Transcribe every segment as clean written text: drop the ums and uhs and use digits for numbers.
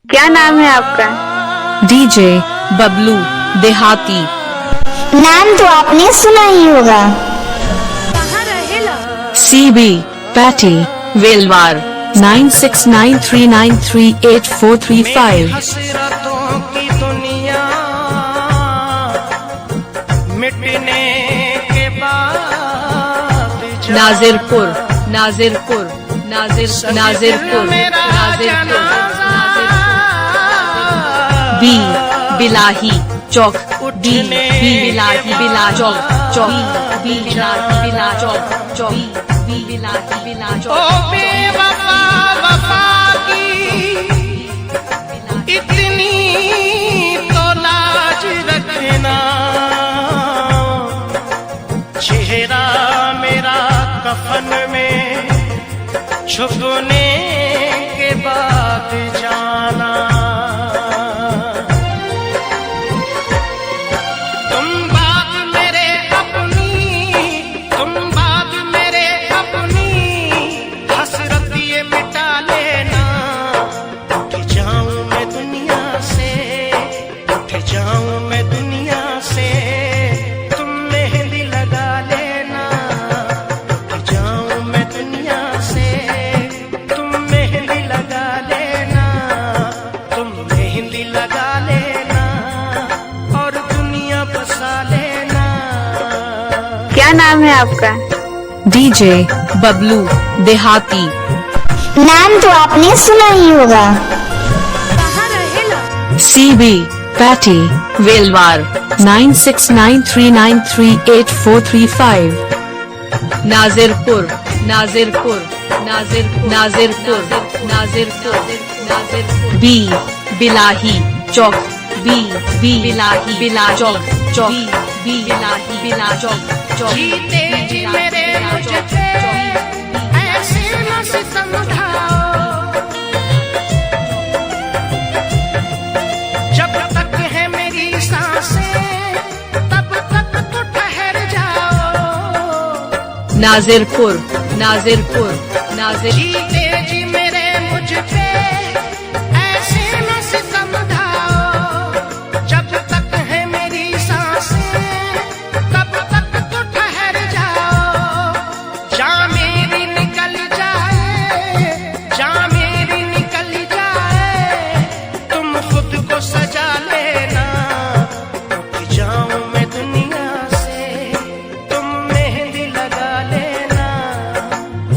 क्या नाम है आपका? डीजे बबलू देहाती। नाम तो आपने सुना ही होगा। सीबी पैटी वेलवार 9693938435। हसरतों की दुनिया मिटने के बाद नाजिरपुर नाजिरपुर नाजिरपुर बी बिलाही चौक बी बिलाही बिला चौक बी बिला चौक बी बिला ओ बेवफा वफा की इतनी तो लाज रखना, चेहरा मेरा कफन में छुपने के बाद जाना। तुम बात मेरे अपनी हसरत ये मिटा लेना। उठ जाऊं मैं दुनिया से, उठ जाऊं मैं दुनिया से, तुम मेहंदी लगा लेना। उठ जाऊं मैं दुनिया से, तुम मेहंदी लगा लेना, तुम मेहंदी लगा लेना और दुनिया बसा लेना। क्या नाम है आपका? डीजे बबलू देहाती। नाम तो आपने सुना ही होगा। सीबी पैटी वेलवार 9693938435। नाजिरपुर बी बिलाही चौक बी बिलाही बिला चौक बी बिलाही बिला चौक जीते जी मेरे मुझ पे ऐसे न सितम ढाओ। जब तक है मेरी सांसें तब तक तो ठहर जाओ। नाजिरपुर जीते जी मेरे मुझ पे ऐसे न सितम ढाओ। जब तक है मेरी सांसें तब तक तो ठहर जाओ। जान मेरी निकल जाए, तुम खुद को सजा लेना। उठ जाऊं मैं दुनिया से, तुम मेहंदी लगा लेना।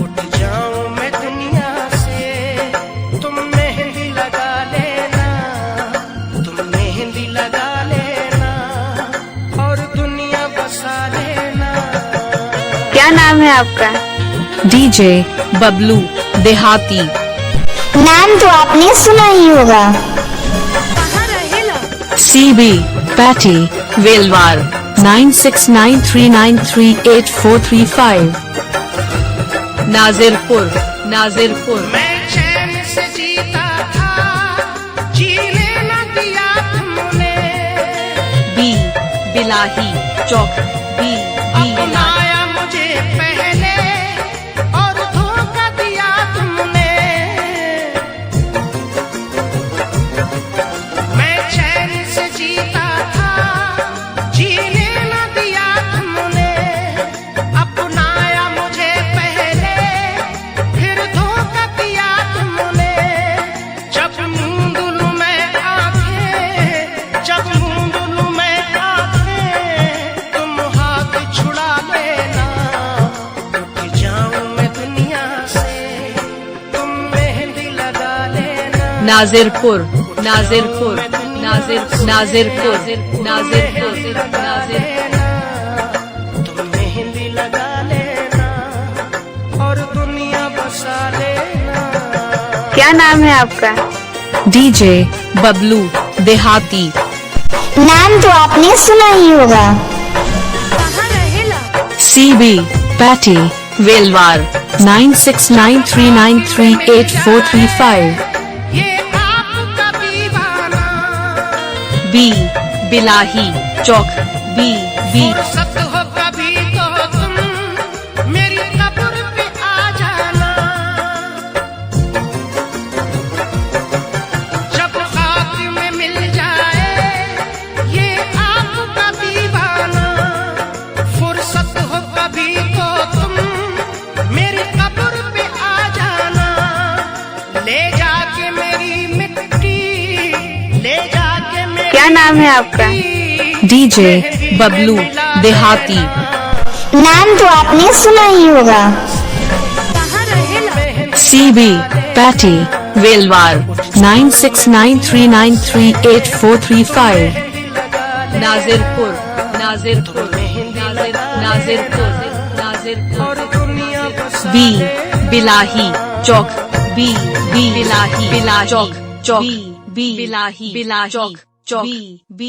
उठ जाऊं मैं दुनिया से, तुम मेहंदी लगा लेना, तुम मेहंदी लगा लेना और दुनिया बसा लेना। क्या नाम है आपका? डीजे बबलू देहाती। नाम तो आपने सुना ही होगा। सीबी पैटी वेलवार 9693938435। नाजिरपुर मैं चैन से जीता था, जीने न दिया तुमने। बी बिलाही चौक बी अपनाया मुझे पहले और धोखा दिया तुमने। मैं चैन से जीता था, जीने न दिया तुमने। अपनाया मुझे पहले फिर धोखा दिया तुमने। जब मूंद लूं मैं आंखें, तुम हाथ छुड़ा लेना। उठ जाऊं मैं दुनिया से, तुम मेहंदी लगा लेना। नाजिरपुर तुम मेहंदी लगा लेना और दुनिया बसा लेना। क्या नाम है आपका? डीजे बबलू देहाती। नाम तो आपने सुना ही होगा। सीबी पैटी वेलवार 9693938435। ये आपका दीवाना बी बिलाही चौक बी फुर्सत हो कभी तो तुम मेरी कब्र पे आ जाना। जब नाम है आपका? डीजे बबलू देहाती। नाम तो आपने सुना ही होगा। CB पैटी वेलवार 9693938435। नाजिरपुर नाजिरपुर नाजिरपुर नाजिरपुर। B बिलाही चौक B बिलाही बिला चौक चौक B बिलाही बिला चौक चौक B